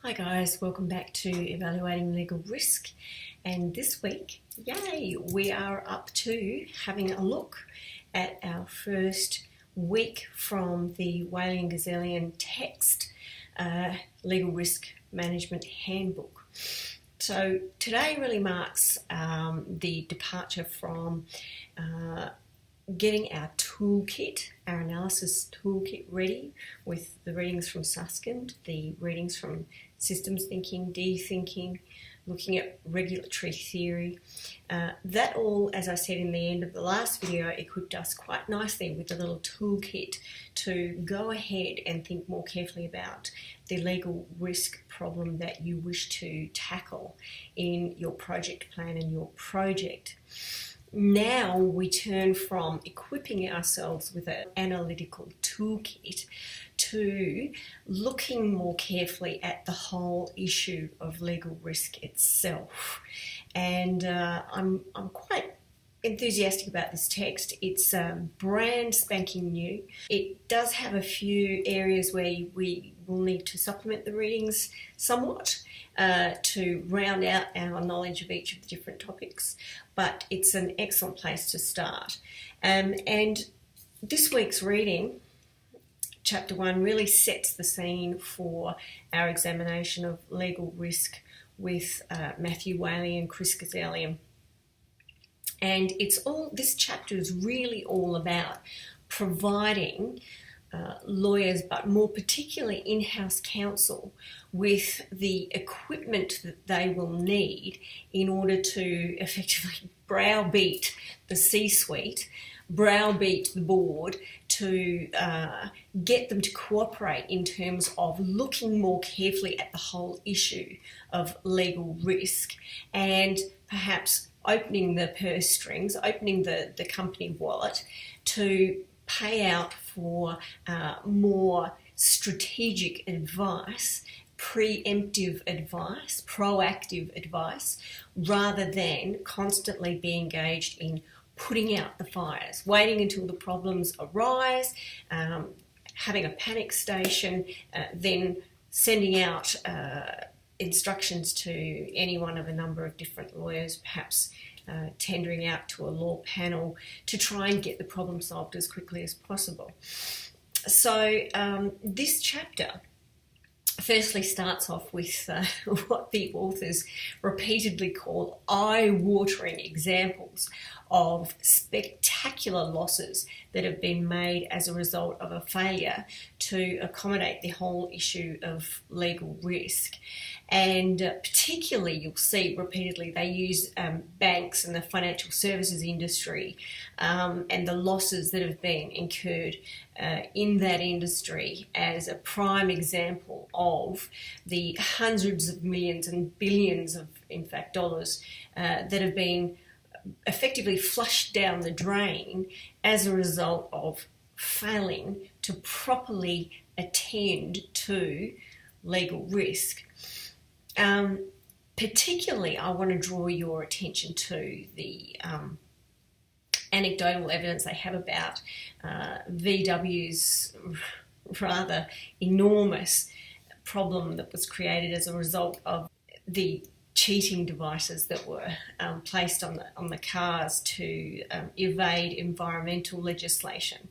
Hi guys, welcome back to Evaluating Legal Risk, and this week, yay, we are up to having a look at our first week from the Whaley & Gazzellian text Legal Risk Management Handbook. So today really marks the departure from getting our toolkit, our analysis toolkit ready with the readings from Susskind, the readings from systems thinking, de-thinking, looking at regulatory theory. That all, as I said in the end of the last video, equipped us quite nicely with a little toolkit to go ahead and think more carefully about the legal risk problem that you wish to tackle in your project plan and your project. Now we turn from equipping ourselves with an analytical toolkit to looking more carefully at the whole issue of legal risk itself. And I'm quite enthusiastic about this text. It's brand spanking new. It does have a few areas where we will need to supplement the readings somewhat to round out our knowledge of each of the different topics, but it's an excellent place to start. And this week's reading, Chapter 1, really sets the scene for our examination of legal risk with Matthew Whaley and Chris Gazzellian. And this chapter is really all about providing lawyers, but more particularly in-house counsel, with the equipment that they will need in order to effectively browbeat the C-suite, browbeat the board, to get them to cooperate in terms of looking more carefully at the whole issue of legal risk and perhaps opening the purse strings, opening the company wallet to pay out for more strategic advice, preemptive advice, proactive advice, rather than constantly be engaged in putting out the fires, waiting until the problems arise, having a panic station, then sending out instructions to any one of a number of different lawyers, perhaps tendering out to a law panel to try and get the problem solved as quickly as possible. So this chapter firstly starts off with what the authors repeatedly call eye-watering examples of spectacular losses that have been made as a result of a failure to accommodate the whole issue of legal risk. And particularly, you'll see repeatedly, they use banks and the financial services industry and the losses that have been incurred in that industry as a prime example of the hundreds of millions and billions of, in fact, dollars that have been effectively flushed down the drain as a result of failing to properly attend to legal risk. Particularly, I want to draw your attention to the anecdotal evidence they have about VW's rather enormous problem that was created as a result of the cheating devices that were placed on the cars to evade environmental legislation.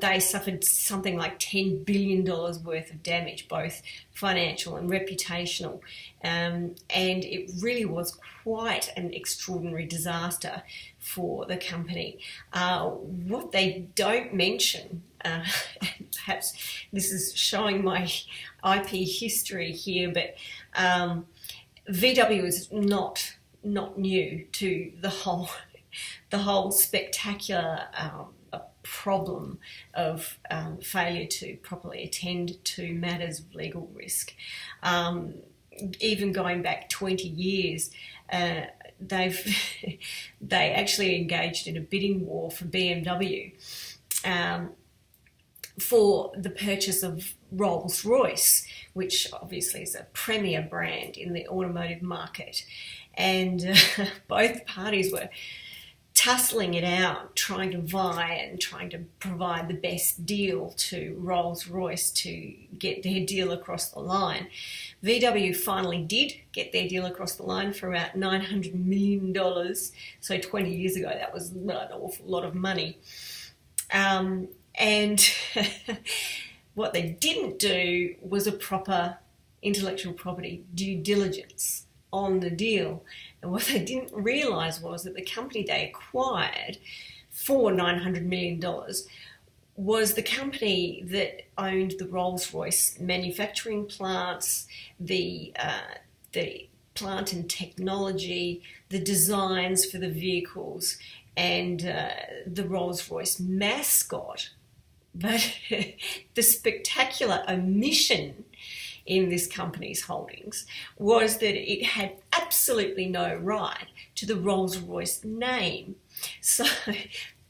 They suffered something like $10 billion worth of damage, both financial and reputational, and it really was quite an extraordinary disaster for the company. What they don't mention, perhaps this is showing my IP history here, but VW is not new to the whole spectacular problem of failure to properly attend to matters of legal risk. Even going back 20 years, they actually engaged in a bidding war for BMW for the purchase of Rolls-Royce, which obviously is a premier brand in the automotive market. And both parties were tussling it out, trying to vie and trying to provide the best deal to Rolls-Royce to get their deal across the line. VW finally did get their deal across the line for about $900 million. So 20 years ago, that was an awful lot of money. And what they didn't do was a proper intellectual property due diligence on the deal. And what they didn't realise was that the company they acquired for $900 million was the company that owned the Rolls-Royce manufacturing plants, the plant and technology, the designs for the vehicles, and the Rolls-Royce mascot. But the spectacular omission in this company's holdings was that it had absolutely no right to the Rolls-Royce name. So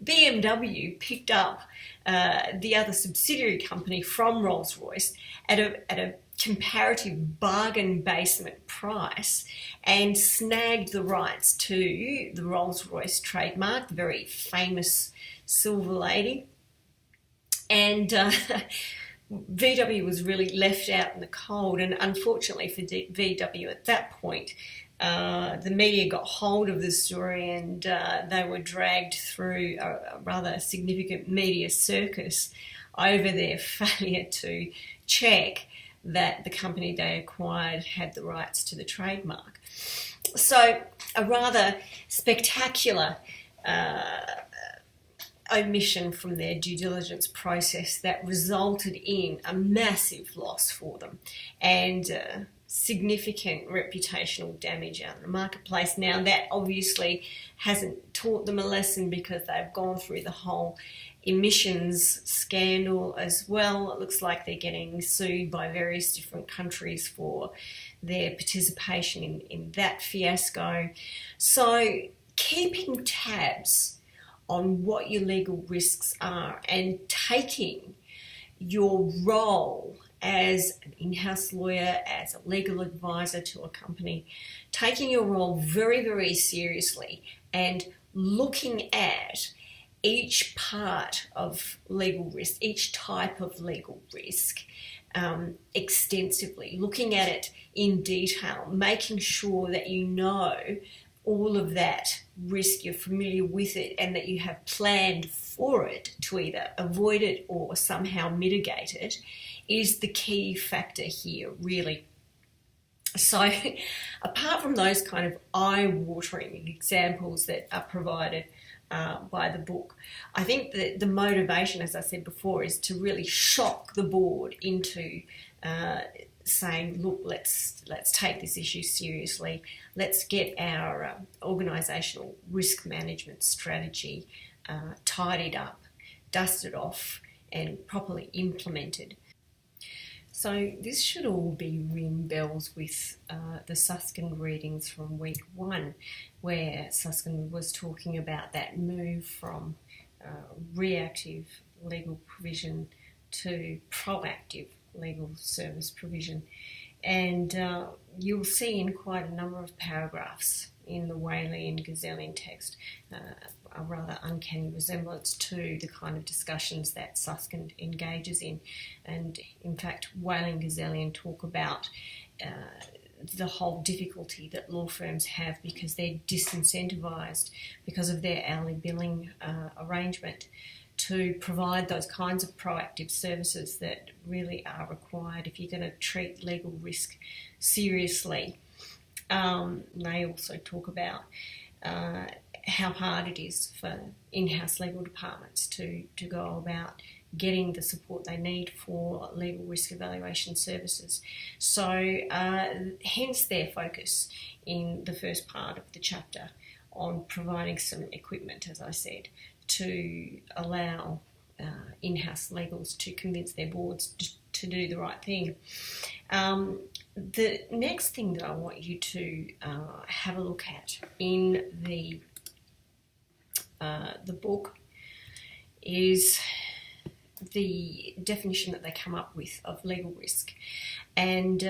BMW picked up the other subsidiary company from Rolls-Royce at a comparative bargain basement price and snagged the rights to the Rolls-Royce trademark, the very famous silver lady. And VW was really left out in the cold, and unfortunately for VW at that point, the media got hold of the story and they were dragged through a rather significant media circus over their failure to check that the company they acquired had the rights to the trademark. So a rather spectacular omission from their due diligence process that resulted in a massive loss for them and significant reputational damage out in the marketplace. Now, that obviously hasn't taught them a lesson because they've gone through the whole emissions scandal as well. It looks like they're getting sued by various different countries for their participation in that fiasco. So keeping tabs on what your legal risks are and taking your role as an in-house lawyer, as a legal advisor to a company, taking your role very, very seriously and looking at each part of legal risk, each type of legal risk extensively, looking at it in detail, making sure that you know all of that risk, you're familiar with it, and that you have planned for it to either avoid it or somehow mitigate it, is the key factor here, really. So apart from those kind of eye-watering examples that are provided by the book, I think that the motivation, as I said before, is to really shock the board into saying, look, let's take this issue seriously. Let's get our organisational risk management strategy tidied up, dusted off, and properly implemented. So this should all be ring bells with the Susskind readings from week 1, where Susskind was talking about that move from reactive legal provision to proactive legal service provision. And you'll see in quite a number of paragraphs in the Whaley and Gazzellian text a rather uncanny resemblance to the kind of discussions that Susskind engages in. And in fact, Whaley and Gazzellian talk about the whole difficulty that law firms have because they're disincentivised because of their hourly billing arrangement to provide those kinds of proactive services that really are required if you're going to treat legal risk seriously. They also talk about how hard it is for in-house legal departments to go about getting the support they need for legal risk evaluation services. So hence their focus in the first part of the chapter on providing some equipment, as I said, to allow in-house legals to convince their boards to do the right thing. The next thing that I want you to have a look at in the book is the definition that they come up with of legal risk. And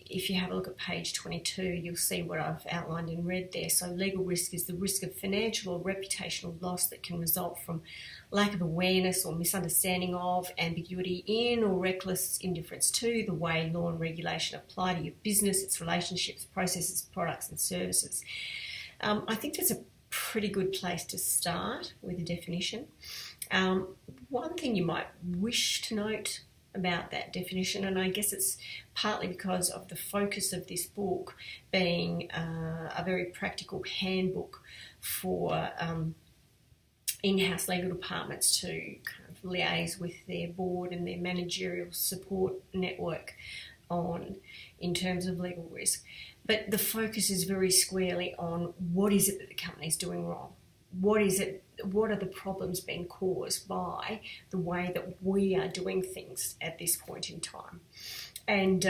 if you have a look at page 22, you'll see what I've outlined in red there. So legal risk is the risk of financial or reputational loss that can result from lack of awareness or misunderstanding of, ambiguity in, or reckless indifference to the way law and regulation apply to your business, its relationships, processes, products and services. I think that's a pretty good place to start with a definition. One thing you might wish to note about that definition, and I guess it's partly because of the focus of this book being a very practical handbook for in-house legal departments to kind of liaise with their board and their managerial support network in terms of legal risk. But the focus is very squarely on what is it that the company is doing wrong. What are the problems being caused by the way that we are doing things at this point in time? And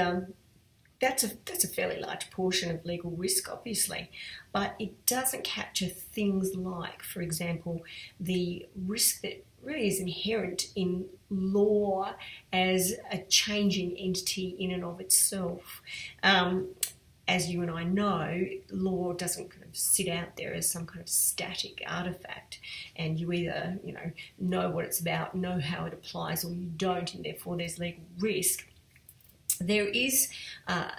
that's a fairly large portion of legal risk, obviously, but it doesn't capture things like, for example, the risk that really is inherent in law as a changing entity in and of itself. As you and I know, law doesn't kind of sit out there as some kind of static artefact, and you either know what it's about, know how it applies, or you don't, and therefore there's legal risk. There is a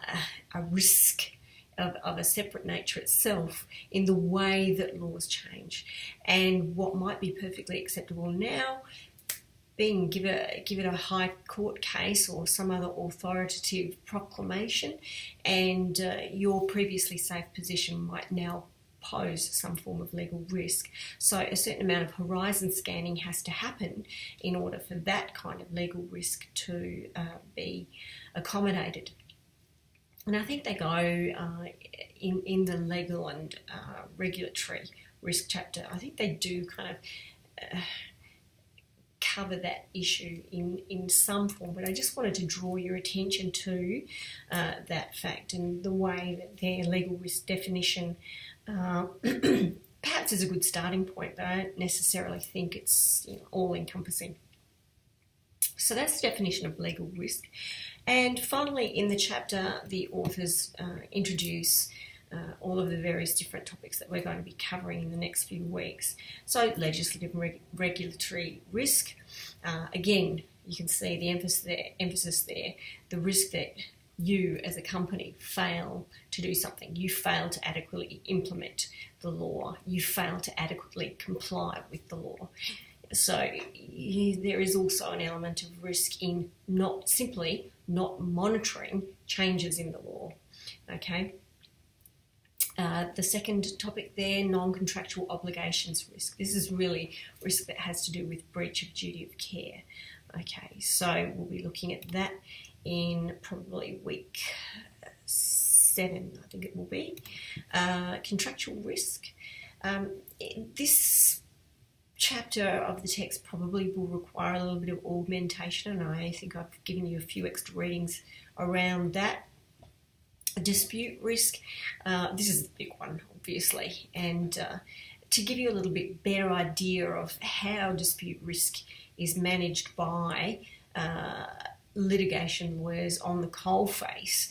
risk of a separate nature itself in the way that laws change, and what might be perfectly acceptable now, give it a high court case or some other authoritative proclamation, and your previously safe position might now pose some form of legal risk. So a certain amount of horizon scanning has to happen in order for that kind of legal risk to be accommodated. And I think they go in the legal and regulatory risk chapter. I think they do kind of cover that issue in some form, but I just wanted to draw your attention to that fact and the way that their legal risk definition perhaps is a good starting point, but I don't necessarily think it's all-encompassing. So that's the definition of legal risk. And finally, in the chapter, the authors introduce all of the various different topics that we're going to be covering in the next few weeks. So legislative and regulatory risk. Again, you can see the emphasis there, the risk that you as a company fail to do something. You fail to adequately implement the law. You fail to adequately comply with the law. So there is also an element of risk in not monitoring changes in the law. Okay. The second topic there, non-contractual obligations risk. This is really risk that has to do with breach of duty of care. Okay, so we'll be looking at that in probably week 7, I think it will be. Contractual risk. This chapter of the text probably will require a little bit of augmentation, and I think I've given you a few extra readings around that. Dispute risk, this is the big one, obviously, and to give you a little bit better idea of how dispute risk is managed by litigation lawyers on the coalface,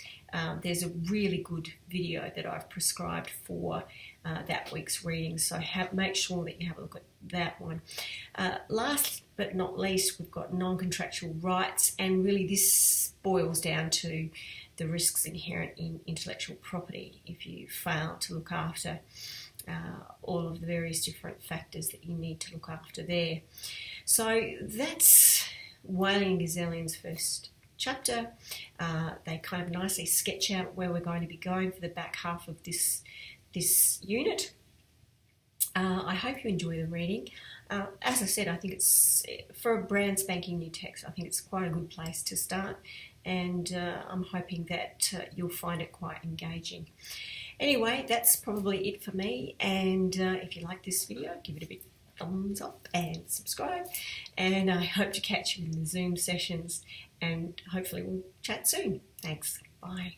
there's a really good video that I've prescribed for that week's reading, so make sure that you have a look at that one. Last but not least, we've got non-contractual rights, and really this boils down to the risks inherent in intellectual property if you fail to look after all of the various different factors that you need to look after there. So that's Whaling and Gazellion's first chapter. They kind of nicely sketch out where we're going to be going for the back half of this unit. I hope you enjoy the reading. As I said, I think it's, for a brand spanking new text, I think it's quite a good place to start, and I'm hoping that you'll find it quite engaging. Anyway, that's probably it for me, and if you like this video, give it a big thumbs up and subscribe, and I hope to catch you in the Zoom sessions, and hopefully we'll chat soon. Thanks. Bye.